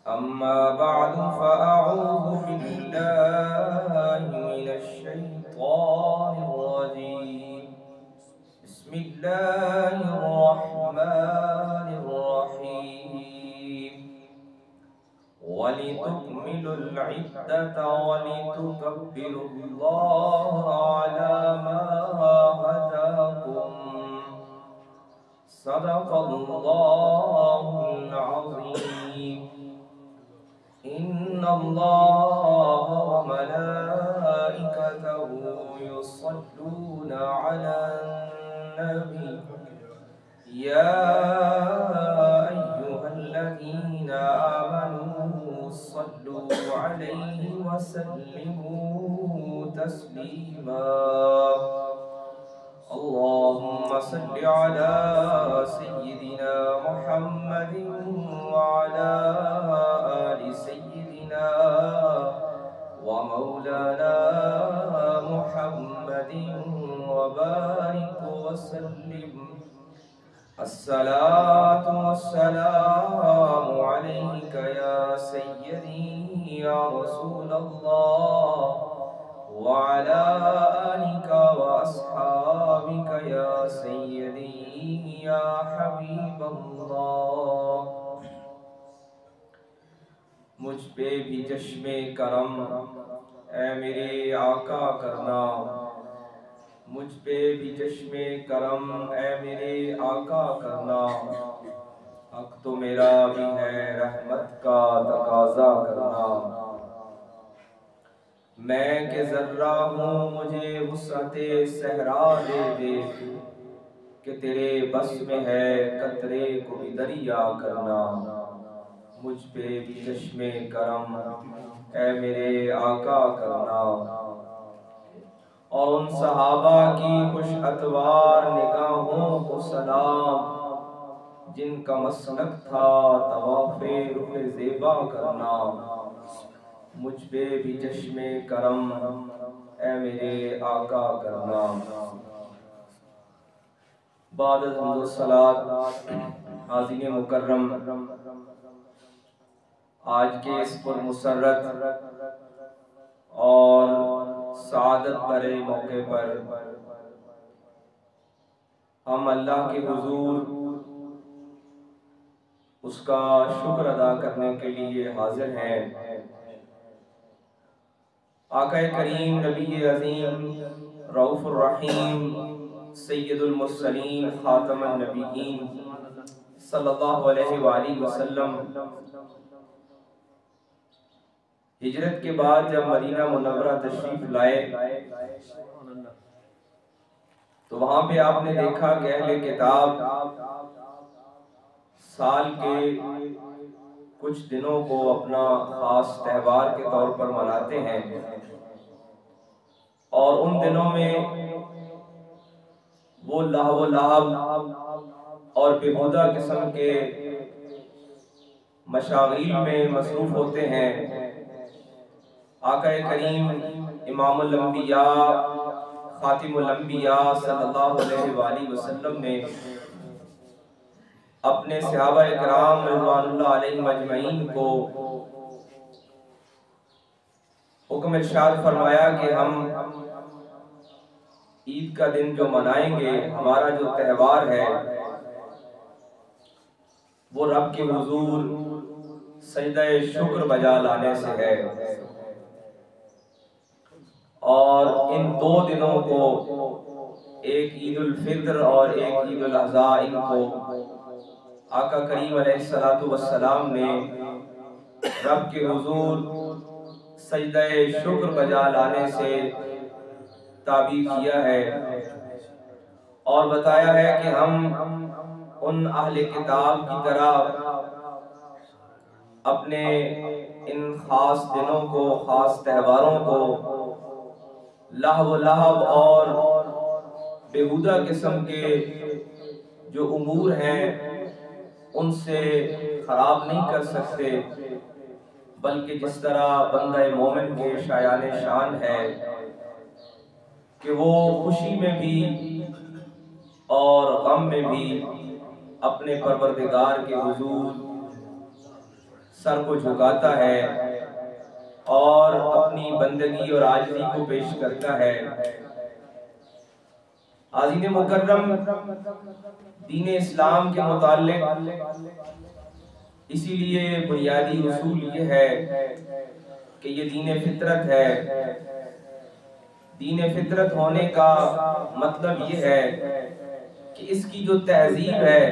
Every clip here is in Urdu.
أما بعد فأعوذ بالله من الشيطان الرجيم. بسم الله الرحمن الرحيم. ولتكملوا العدة ولتكبروا الله على ما هداكم. صدق الله العظيم. إن الله وملائكته يصلون على النبي يا أيها الذين آمنوا صلوا عليه وسلموا تسليما. اللهم صل على سيدنا محمد وعلى آل سيدنا ومولانا محمد وبارك وسلم. الصلاة والسلام عليك يا سيدي يا رسول الله وعلى آلك وأصحابك يا سيدي يا حبيب اللہ. مجھ پہ بھی چشم کرم اے میرے آقا کرنا، مجھ پہ بھی چشم کرم اے میرے آقا کرنا. حق تو میرا بھی ہے رحمت کا تقاضا کرنا. میں کہ ذرہ ہوں مجھے وسعت صحرا دے دے، کہ تیرے بس میں ہے قطرے کو بھی دریا کرنا. مجھ پہ بھی چشم کرم اے میرے آقا کرنا. اور ان صحابہ کی خوش اتوار نگاہوں کو سلام، جن کا مسلک تھا طواف رخ زیبا کرنا. مجھ پہ بھی چشم کرم اے میرے آقا کرنا. بعد از حمد و صلات حاضرین مکرم، آج کے اس پر مسرت اور سعادت بھرے موقع پر ہم اللہ کے حضور اس کا شکر ادا کرنے کے لیے حاضر ہیں. آقا کریم نبی عظیم رؤوف الرحیم سید المرسلین خاتم النبیین صلی اللہ علیہ وآلہ وسلم ہجرت کے بعد جب مدینہ منورہ تشریف لائے تو وہاں پہ آپ نے دیکھا کہ اہل کتاب سال کے کچھ دنوں کو اپنا خاص تہوار کے طور پر مناتے ہیں، اور ان دنوں میں وہ لہو و لعب اور بےہودہ قسم کے مشاغل میں مصروف ہوتے ہیں. آقا کریم امام الانبیاء خاتم الانبیاء صلی اللہ علیہ وآلہ وسلم نے اپنے صحابہ اکرام رضوان اللہ علیہم اجمعین کو حکم ارشاد فرمایا کہ ہم عید کا دن جو منائیں گے، ہمارا جو تہوار ہے، وہ رب کے حضور سجدہ شکر بجا لانے سے ہے. اور ان دو دنوں کو، ایک عید الفطر اور ایک عید الاضحیٰ، ان کو آقا کریم علیہ السلام نے رب کے حضور سجدہ شکر بجا لانے سے تعبیر کیا ہے، اور بتایا ہے کہ ہم ان اہل کتاب کی طرح اپنے ان خاص دنوں کو، خاص تہواروں کو لہو و لعب اور بےہودہ قسم کے جو امور ہیں ان سے خراب نہیں کر سکتے، بلکہ جس طرح بندہ مومن کے شایان شان ہے کہ وہ خوشی میں بھی اور غم میں بھی اپنے پروردگار کے حضور سر کو جھکاتا ہے اور اپنی بندگی اور عاجزی کو پیش کرتا ہے۔ عزیز مکرم، دین اسلام کے متعلق اسی لیے بنیادی اصول یہ ہے کہ یہ دین فطرت ہے۔ دین فطرت ہونے کا مطلب یہ ہے کہ اس کی جو تہذیب ہے،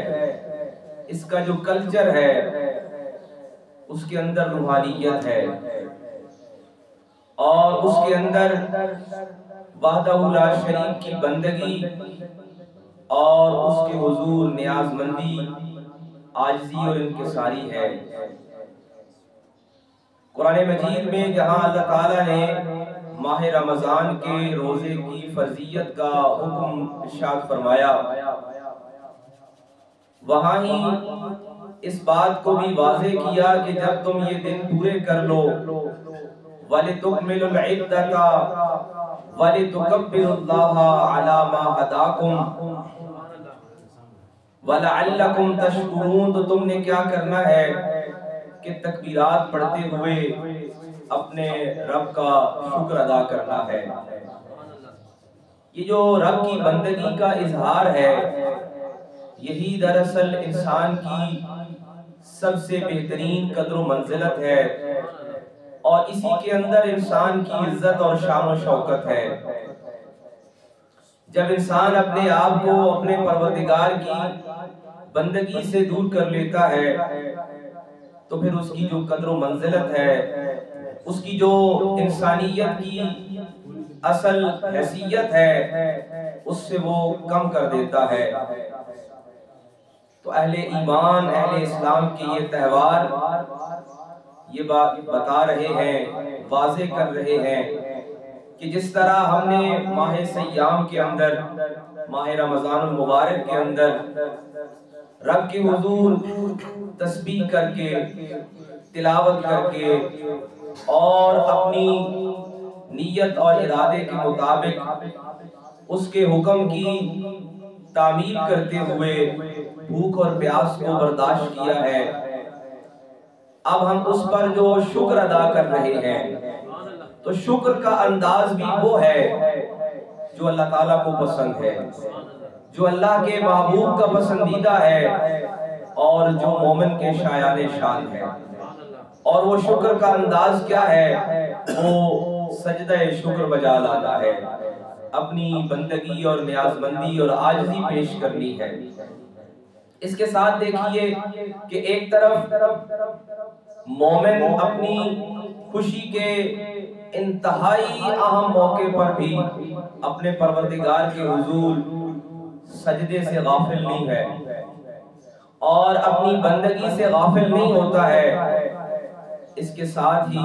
اس کا جو کلچر ہے، اس کے اندر روحانیت ہے اور اس کے اندر وحدہ لا شریک کی بندگی اور اس کے حضور نیاز مندی، عاجزی اور انکساری ہے۔ قرآن مجید میں جہاں اللہ تعالیٰ نے ماہ رمضان کے روزے کی فرضیت کا حکم ارشاد فرمایا، وہاں ہی اس بات کو بھی واضح کیا کہ جب تم یہ دن پورے کر لو، وَلِتُكْمِلُوا الْعِدَّةَ وَلِتُكَبِّرُوا اللَّهَ عَلَى مَا هَدَاكُمْ وَلَعَلَّكُمْ تَشْكُرُونَ، تو تم نے کیا کرنا ہے کہ تکبیرات پڑھتے ہوئے اپنے رب کا شکر ادا کرنا ہے۔ یہ جو رب کی بندگی کا اظہار ہے، یہی دراصل انسان کی سب سے بہترین قدر و منزلت ہے اور اسی کے اندر انسان کی عزت اور شان و شوکت ہے۔ جب انسان اپنے آپ کو اپنے پروردگار کی بندگی سے دور کر لیتا ہے تو پھر اس کی جو قدر و منزلت ہے، اس کی جو انسانیت کی اصل حیثیت ہے، اس سے وہ کم کر دیتا ہے۔ تو اہل ایمان، اہل اسلام کے یہ تہوار یہ بات بتا رہے ہیں، واضح کر رہے ہیں کہ جس طرح ہم نے ماہ سیام کے اندر، ماہ رمضان المبارک کے اندر رب کے حضور تسبیح کر کے، تلاوت کر کے اور اپنی نیت اور ارادے کے مطابق اس کے حکم کی تعمیل کرتے ہوئے بھوک اور پیاس کو برداشت کیا ہے، اب ہم اس پر جو شکر ادا کر رہے ہیں، تو شکر کا انداز بھی وہ ہے جو اللہ تعالیٰ کو پسند ہے، جو اللہ کے محبوب کا پسندیدہ ہے اور جو مومن کے شایان شان ہے۔ اور وہ شکر کا انداز کیا ہے؟ وہ سجدہ شکر بجا لانا ہے، اپنی بندگی اور نیاز مندی اور عاجزی پیش کرنی ہے۔ اس کے ساتھ دیکھیے کہ ایک طرف مومن اپنی خوشی کے انتہائی اہم موقع پر بھی اپنے پروردگار کے حضور سجدے سے غافل نہیں ہے اور اپنی بندگی سے غافل نہیں ہوتا ہے۔ اس کے ساتھ ہی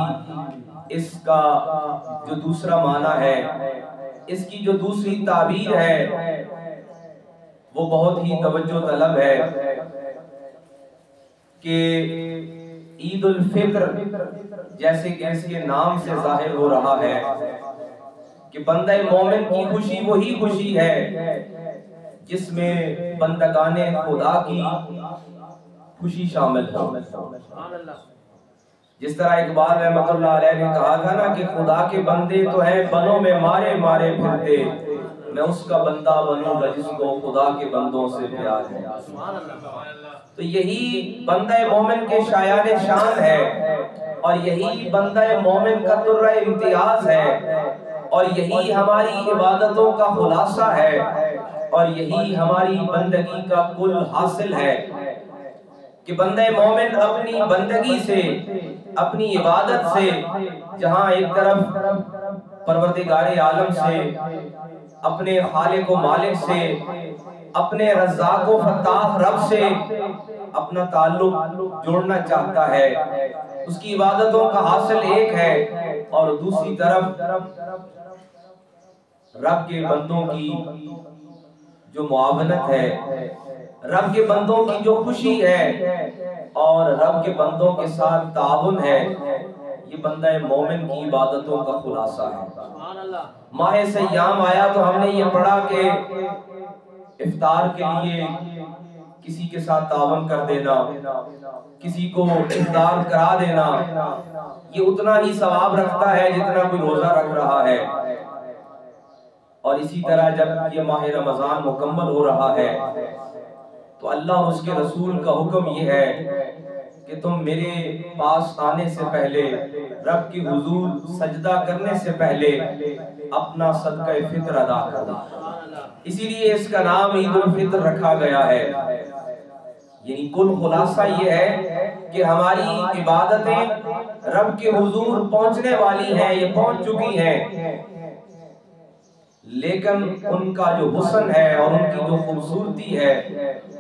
اس کا جو دوسرا معنی ہے، اس کی جو دوسری تعبیر ہے، وہ بہت ہی توجہ طلب ہے کہ عید الفطر جیسے کہ اس کے نام سے ظاہر ہو رہا ہے کہ بندہ مومن کی خوشی وہی خوشی ہے جس میں بندگان خدا کی خوشی شامل ہو۔ جس طرح اقبال رحمۃ اللہ علیہ نے کہا تھا نا کہ خدا کے بندے تو ہیں بنوں میں مارے مارے پھرتے، میں اس کا بندہ بنوں گا جس کو خدا کے بندوں سے پیار ہے۔ تو یہی بندہ مومن کے شایان شان ہے اور یہی بندہ مومن کا ترہ امتیاز ہے اور یہی ہماری عبادتوں کا خلاصہ ہے اور یہی ہماری بندگی کا کل حاصل ہے کہ بندہ مومن اپنی بندگی سے، اپنی عبادت سے، جہاں ایک طرف پروردگار عالم سے، اپنے خالق و مالک سے، اپنے رزاق و فتاح رب سے اپنا تعلق جوڑنا چاہتا ہے، اس کی عبادتوں کا حاصل ایک ہے، اور دوسری طرف رب کے بندوں کی جو معاونت ہے، رب کے بندوں کی جو خوشی ہے اور رب کے بندوں کے ساتھ تعاون ہے، یہ بندہ مومن کی عبادتوں کا خلاصہ ہے۔ ماہ سیام آیا تو ہم نے یہ پڑھا کہ افطار کے لیے کسی کے ساتھ تعاون کر دینا، کسی کو افطار کرا دینا، یہ اتنا ہی ثواب رکھتا ہے جتنا کوئی روزہ رکھ رہا ہے۔ اور اسی طرح جب یہ ماہ رمضان مکمل ہو رہا ہے تو اللہ اور اس کے رسول کا حکم یہ ہے کہ تم میرے پاس آنے سے پہلے، رب کی حضور سجدہ کرنے سے پہلے اپنا صدقہ فطر ادا کرو۔ اسی لیے اس کا نام عید الفطر رکھا گیا ہے۔ یعنی کل خلاصہ یہ ہے کہ ہماری عبادتیں رب کے حضور پہنچنے والی ہیں، یہ پہنچ چکی ہیں، لیکن ان کا جو حسن ہے اور ان کی جو خوبصورتی ہے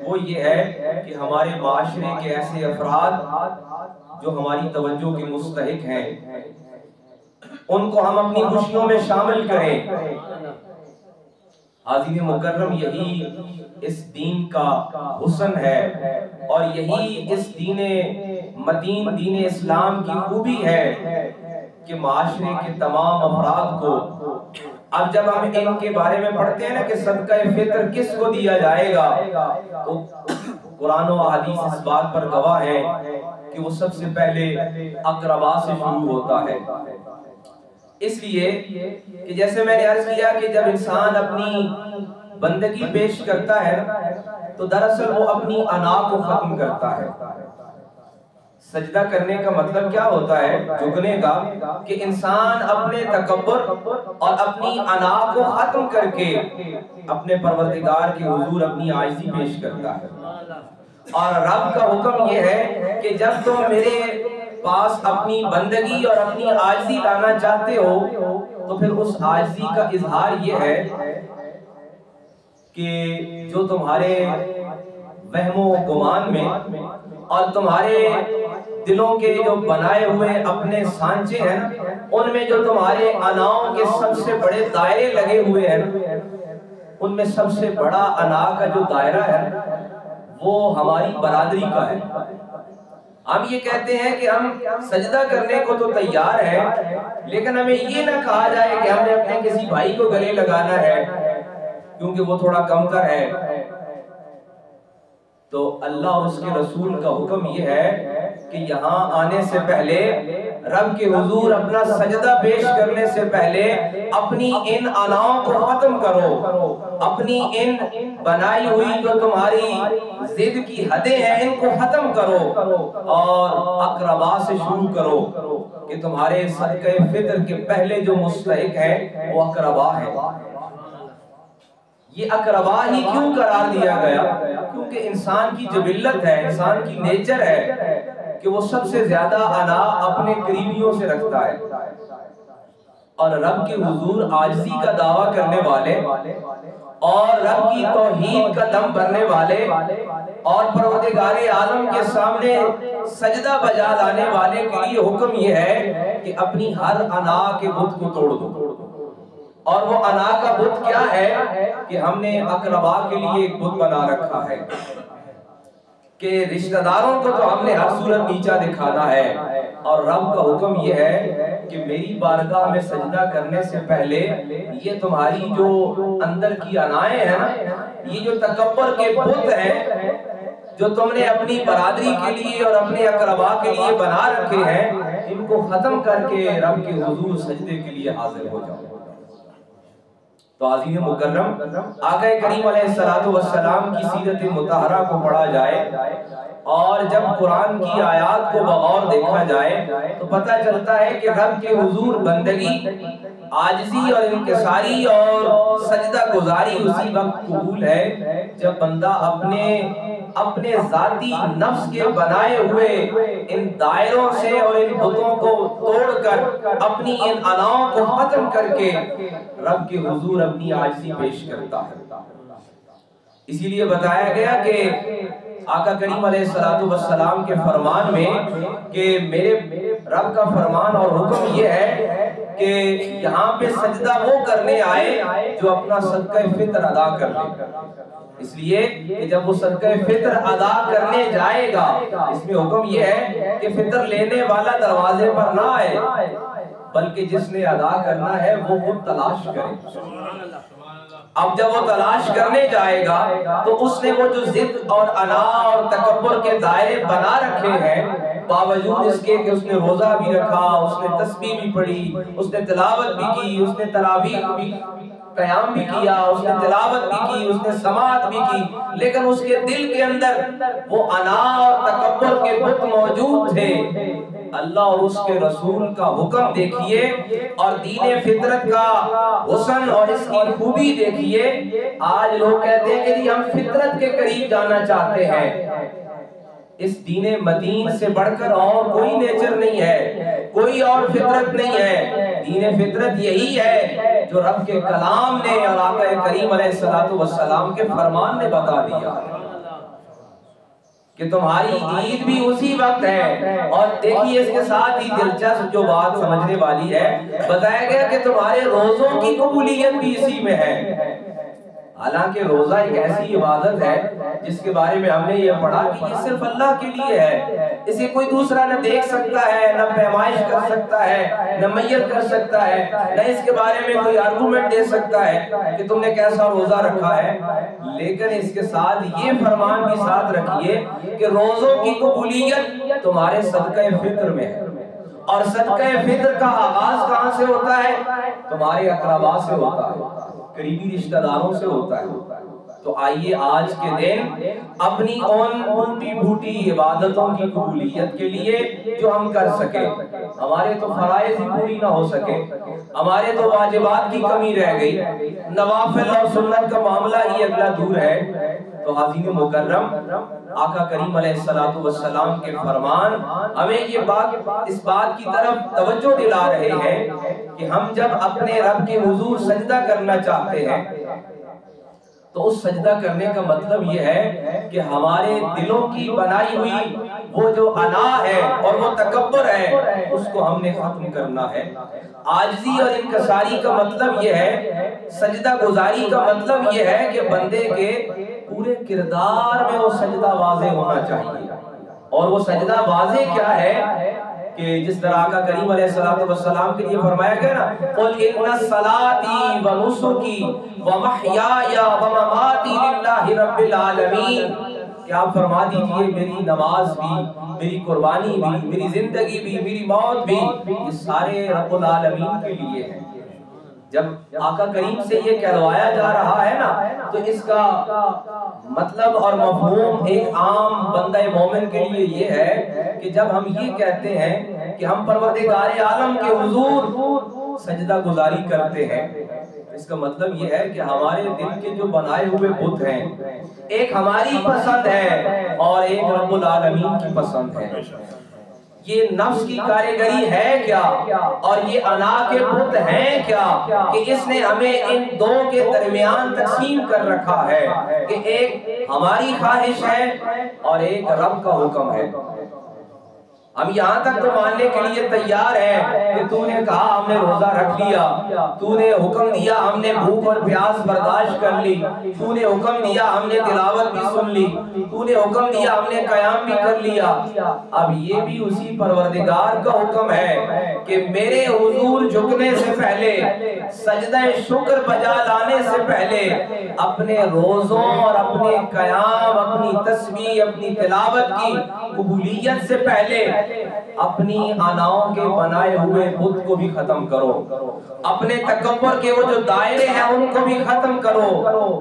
وہ یہ ہے کہ ہمارے معاشرے کے ایسے افراد جو ہماری توجہ کے مستحق ہیں ان کو ہم اپنی خوشیوں میں شامل کریں۔ حاضرین مکرم، یہی اس دین کا حسن ہے اور یہی اس دین متین، دین اسلام کی خوبی ہے کہ معاشرے کے تمام افراد کو، اب جب ہم ان کے بارے میں پڑھتے ہیں نا کہ صدقہ فطر کس کو دیا جائے گا، تو قرآن و حدیث اس بات پر گواہ ہے کہ وہ سب سے پہلے اقربا سے شروع ہوتا ہے۔ اس لیے کہ جیسے میں نے عرض کیا کہ جب انسان اپنی بندگی پیش کرتا ہے تو دراصل وہ اپنی انا کو ختم کرتا ہے۔ سجدہ کرنے کا مطلب کیا ہوتا ہے؟ جھکنے کا، کہ انسان اپنے تکبر اور اپنی انا کو ختم کر کے اپنے پروردگار کے حضور اپنی عاجزی پیش کرتا ہے۔ اور رب کا حکم یہ ہے کہ جب تم میرے پاس اپنی بندگی اور اپنی عاجزی لانا چاہتے ہو تو پھر اس عاجزی کا اظہار یہ ہے کہ جو تمہارے وہم و گمان میں اور تمہارے دلوں کے جو بنائے ہوئے اپنے سانچے ہیں ان میں جو تمہارے اناؤں کے سب سے بڑے دائرے لگے ہوئے ہیں، ان میں سب سے بڑا انا کا جو دائرہ ہے وہ ہماری برادری کا ہے۔ ہم یہ کہتے ہیں کہ ہم سجدہ کرنے کو تو تیار ہیں، لیکن ہمیں یہ نہ کہا جائے کہ ہم نے اپنے کسی بھائی کو گلے لگانا ہے کیونکہ وہ تھوڑا کمتر ہے۔ تو اللہ اور اس کے رسول کا حکم یہ ہے کہ یہاں آنے سے پہلے، رب کے حضور اپنا سجدہ پیش کرنے سے پہلے اپنی ان اناؤں کو ختم کرو، اپنی ان بنائی ہوئی جو تمہاری ضد کی حدیں ہیں ان کو ختم کرو اور اقربا سے شروع کرو کہ تمہارے صدقہ فطر کے پہلے جو مستحق ہیں وہ اقربا ہیں۔ یہ اقربا ہی کیوں قرار دیا گیا؟ کیونکہ انسان کی جبلت ہے، انسان کی نیچر ہے کہ وہ سب سے زیادہ انا اپنے قریبیوں سے رکھتا ہے۔ اور رب کے حضور عاجزی کا دعویٰ کرنے والے اور رب کی توحید کا دم بھرنے والے اور پروردگار عالم کے سامنے سجدہ بجا لانے والے کے لیے حکم یہ ہے کہ اپنی ہر انا کے بت کو توڑ دو۔ اور وہ انا کا بت کیا ہے کہ ہم نے اقربا کے لیے ایک بت بنا رکھا ہے کہ رشتہ داروں کو تو ہم نے ہر صورت نیچا دکھانا ہے، اور رب کا حکم یہ ہے کہ میری بارگاہ میں سجدہ کرنے سے پہلے یہ تمہاری جو اندر کی انائیں ہیں نا، یہ جو تکبر کے بت ہیں جو تم نے اپنی برادری کے لیے اور اپنے اقربا کے لیے بنا رکھے ہیں، ان کو ختم کر کے رب کے حضور سجدے کے لیے حاضر ہو جاؤ۔ تو عزیز مکرم، آقا کریم علیہ السلام کی سیرت مطہرہ کو پڑھا جائے اور جب قرآن کی آیات کو بغور دیکھا جائے تو پتہ چلتا ہے کہ رب کے حضور بندگی، عاجزی اور انکساری اور سجدہ گزاری اسی وقت قبول ہے جب بندہ اپنے ذاتی نفس کے بنائے ہوئے ان دائروں سے اور ان بتوں کو توڑ کر اپنی ان اناؤں کو ختم کر کے رب کے حضور اپنی عاجزی پیش کرتا ہے۔ اسی لیے بتایا گیا کہ آقا کریم علیہ السلام کے فرمان میں کہ میرے رب کا فرمان اور حکم یہ ہے کہ یہاں پہ سجدہ وہ کرنے آئے جو اپنا صدقہ فطر ادا کر لے۔ اس لیے کہ جب وہ صدقہ فطر ادا کرنے جائے گا، اس میں حکم یہ ہے کہ فطر لینے والا دروازے پر نہ آئے، بلکہ جس نے ادا کرنا ہے وہ خود تلاش کرے۔ اب جب وہ تلاش کرنے جائے گا تو اس نے وہ جو ضد اور انا اور تکبر کے دائرے بنا رکھے ہیں، باوجود اس کے کہ اس نے روزہ بھی رکھا، اس نے تسبیح بھی پڑھی، اس نے تلاوت بھی کی، اس نے تراویح بھی قیام بھی کیا، اس نے تلاوت بھی کی، اس نے سماعت بھی کی، لیکن اس کے دل کے اندر وہ انا اور تکبر کے بت موجود تھے۔ اللہ اور اس کے رسول کا حکم دیکھیے اور دین فطرت کا حسن اور اس کی خوبی دیکھیے۔ آج لوگ کہتے ہیں کہ جی ہم فطرت کے قریب جانا چاہتے ہیں۔ اس دین مدین سے بڑھ کر اور کوئی نیچر نہیں ہے، کوئی اور فطرت نہیں ہے۔ دین فطرت یہی ہے جو رب کے کلام نے اور آقا کریم علیہ السلام کے فرمان نے بتا دیا کہ تمہاری عید بھی اسی وقت ہے۔ اور دیکھیے اس کے ساتھ ہی دلچسپ جو بات سمجھنے والی ہے، بتایا گیا کہ تمہارے روزوں کی قبولیت بھی اسی میں ہے۔ حالانکہ روزہ ایک ایسی عبادت ہے جس کے بارے میں ہم نے یہ پڑھا کہ یہ صرف اللہ کے لیے ہے، اسے کوئی دوسرا نہ دیکھ سکتا ہے، نہ پیمائش کر سکتا ہے، نہ میت کر سکتا ہے، نہ اس کے بارے میں کوئی آرگومنٹ دے سکتا ہے کہ تم نے کیسا روزہ رکھا ہے۔ لیکن اس کے ساتھ یہ فرمان بھی ساتھ رکھیے کہ روزوں کی قبولیت تمہارے صدقہ فطر میں ہے، اور صدقہ فطر کا آغاز کہاں سے ہوتا ہے؟ تمہارے اقربا سے ہوتا ہے، قریبی رشتہ داروں سے ہوتا ہے۔ تو آئیے آج کے دن اپنی ان ٹوٹی پھوٹی عبادتوں کی قبولیت کے لیے جو ہم کر سکے، ہمارے تو فرائض ہی پوری نہ ہو سکے، ہمارے تو واجبات کی کمی رہ گئی، نوافل اور سنت کا معاملہ ہی اگلا دور ہے۔ تو حاضرین مکرم، آقا کریم علیہ السلام کے فرمان ہمیں یہ بات اس بات کی طرف توجہ دلا رہے ہیں کہ ہم جب اپنے رب کے حضور سجدہ کرنا چاہتے ہیں تو اس سجدہ کرنے کا مطلب یہ ہے کہ ہمارے دلوں کی بنائی ہوئی وہ جو انا ہے اور وہ تکبر ہے اس کو ہم نے ختم کرنا ہے۔ عاجزی اور انکساری کا مطلب یہ ہے، سجدہ گزاری کا مطلب یہ ہے کہ بندے کے پورے کردار میں وہ سجدہ واضح ہونا چاہیے۔ اور وہ سجدہ واضح کیا ہے کہ جس طرح آقا کریم علیہ السلام کے لیے فرمایا گیا نا، قُلْ إِنَّ صَلَاتِي وَنُسُكِي وَمَحْيَايَ وَمَمَاتِي لِلَّهِ رَبِّ الْعَالَمِينَ کہ آپ فرما دیجئے میری نماز بھی، میری قربانی بھی، میری زندگی بھی، میری موت بھی، یہ سارے رب العالمین کے لیے ہیں۔ جب آقا کریم سے یہ کہلوایا جا رہا ہے نا تو اس کا مطلب اور مفہوم ایک عام بندہ مومن کے لیے یہ ہے کہ جب ہم یہ کہتے ہیں کہ ہم پروردگار عالم کے حضور سجدہ گزاری کرتے ہیں، اس کا مطلب یہ ہے کہ ہمارے دل کے جو بنائے ہوئے بت ہیں، ایک ہماری پسند ہے اور ایک رب العالمین کی پسند ہے۔ یہ نفس کی کاریگری ہے کیا اور یہ انا کے بت ہیں کیا کہ اس نے ہمیں ان دو کے درمیان تقسیم کر رکھا ہے کہ ایک ہماری خواہش ہے اور ایک رب کا حکم ہے۔ ہم یہاں تک تو ماننے کے لیے تیار ہیں کہ تو نے کہا ہم نے روزہ رکھ لیا، تو نے حکم دیا ہم نے بھوک اور پیاس برداشت کر لی، تو نے حکم دیا ہم نے تلاوت بھی سن لی، تو نے حکم دیا ہم نے قیام بھی کر لیا۔ اب یہ بھی اسی پروردگار کا حکم ہے کہ میرے حضور جھکنے سے پہلے، سجدہ شکر بجا لانے سے پہلے، اپنے روزوں اور اپنے قیام، اپنی تسبیح، اپنی تلاوت کی قبولیت سے پہلے اپنی آناؤں کے بنائے ہوئے بت کو بھی ختم کرو، اپنے تکبر کے وہ جو دائرے ہیں ان کو بھی ختم کرو،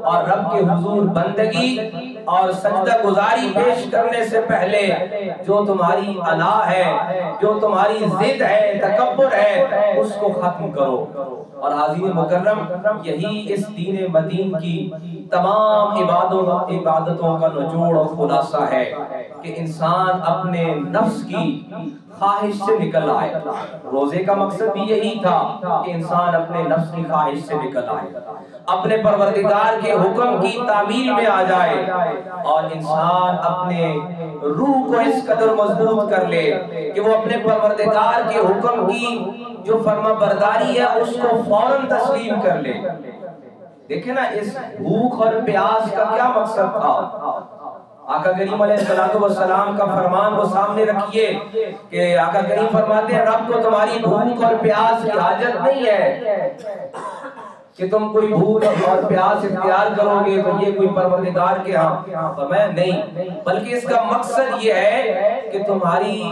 اور رب کے حضور بندگی اور سجدہ گزاری پیش کرنے سے پہلے جو تمہاری انا ہے، جو تمہاری ضد ہے، تکبر ہے، اس کو ختم کرو۔ اور حاضرین مکرم، یہی اس دین مدین کی تمام عبادتوں کا نچوڑ اور خلاصہ ہے کہ انسان اپنے نفس کی خواہش سے نکل آئے۔ روزے کا مقصد بھی یہی تھا کہ انسان اپنے نفس کی خواہش سے نکل آئے، اپنے پروردگار کے حکم کی تعمیل میں آ جائے، اور انسان اپنے روح کو اس قدر مضبوط کر لے کہ وہ اپنے پروردگار کے حکم کی جو فرما برداری ہے اس کو فوراً تسلیم کر لے۔ دیکھیں نا اس بھوک اور پیاس کا کیا مقصد تھا؟ آقا کریم علیہ السلام کا فرمان وہ سامنے رکھیے کہ آقا کریم فرماتے ہیں رب کو تمہاری بھوک اور پیاس کی حاجت نہیں ہے، کہ تم کوئی بھول اور پیاس اختیار کرو گے تو یہ کوئی پروردگار کے ہاں فرمایا نہیں، بلکہ اس کا مقصد یہ ہے کہ تمہاری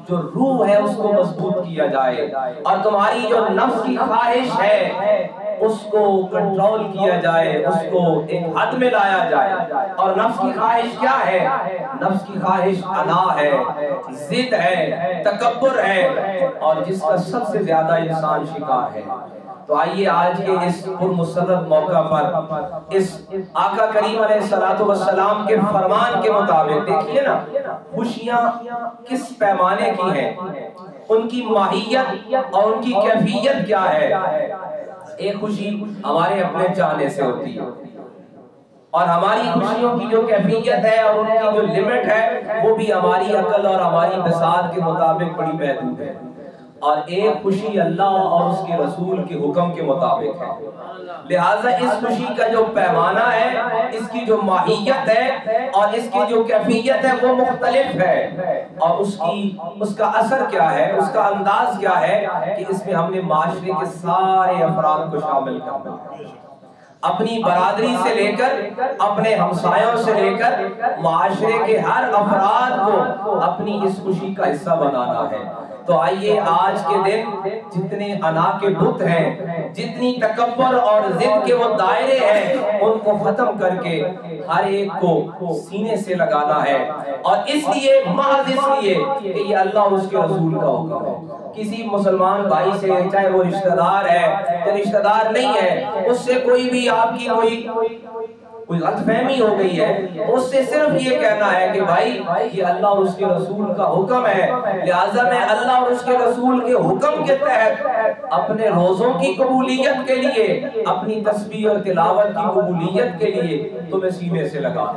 جو روح ہے اس کو مضبوط کیا جائے اور تمہاری جو نفس کی خواہش ہے اس کو کنٹرول کیا جائے، اس کو ایک حد میں لایا جائے۔ اور نفس کی خواہش کیا ہے؟ نفس کی خواہش انا ہے، ضد ہے، تکبر ہے، اور جس کا سب سے زیادہ انسان شکار ہے۔ تو آئیے آج کے اس پرمسرت موقع پر اس آقا کریم علیہ السلام کے فرمان کے مطابق دیکھیے نا خوشیاں کس پیمانے کی ہیں، ان کی ماہیت اور ان کی کیفیت کیا ہے۔ ایک خوشی ہمارے اپنے چاہنے سے ہوتی ہے اور ہماری خوشیوں کی جو کیفیت ہے اور ان کی جو لمٹ ہے وہ بھی ہماری عقل اور ہماری بساط کے مطابق بڑی محدود ہے، اور ایک خوشی اللہ اور اس کے رسول کے حکم کے مطابق ہے۔ لہٰذا اس خوشی کا جو پیمانہ ہے، اس کی جو ماہیت ہے اور اس کی جو کیفیت ہے وہ مختلف ہے، اور اس کا اثر کیا ہے، اس کا انداز کیا ہے کہ اس میں ہم نے معاشرے کے سارے افراد کو شامل کرنا ہے، اپنی برادری سے لے کر اپنے ہمسایوں سے لے کر معاشرے کے ہر افراد کو اپنی اس خوشی کا حصہ بنانا ہے۔ تو آئیے آج کے دن جتنے انا کے بت ہیں، جتنی تکبر اور ضد کے وہ دائرے ہیں، ان کو ختم کر کے ہر ایک کو سینے سے لگانا ہے، اور اس لیے محض اس لیے کہ یہ اللہ اور اس کے رسول کا حکم ہے۔ کسی مسلمان بھائی سے چاہے وہ رشتہ دار ہے یا رشتہ دار نہیں ہے، اس سے کوئی بھی آپ کی کوئی غلط فہمی ہو گئی ہے، اس سے صرف یہ کہنا ہے کہ بھائی یہ اللہ اور اس کے رسول کا حکم ہے، لہٰذا میں اللہ اور اس کے رسول کے حکم کے تحت اپنے روزوں کی قبولیت کے لیے، اپنی تسبیح اور تلاوت کی قبولیت کے لیے تمہیں سینے سے لگا۔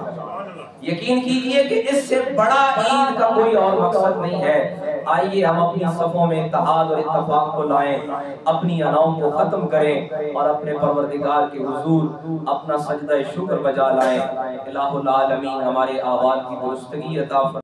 یقین کیجئے کہ اس سے بڑا عید کا کوئی اور مقصد نہیں ہے۔ آئیے ہم اپنی صفوں میں اتحاد اور اتفاق کو لائیں، اپنی اناؤں کو ختم کریں اور اپنے پروردگار کے حضور اپنا سجدہ شکر بجا لائیں۔ الہ العالمین ہمارے آواز کی درستگی عطا فرمائے۔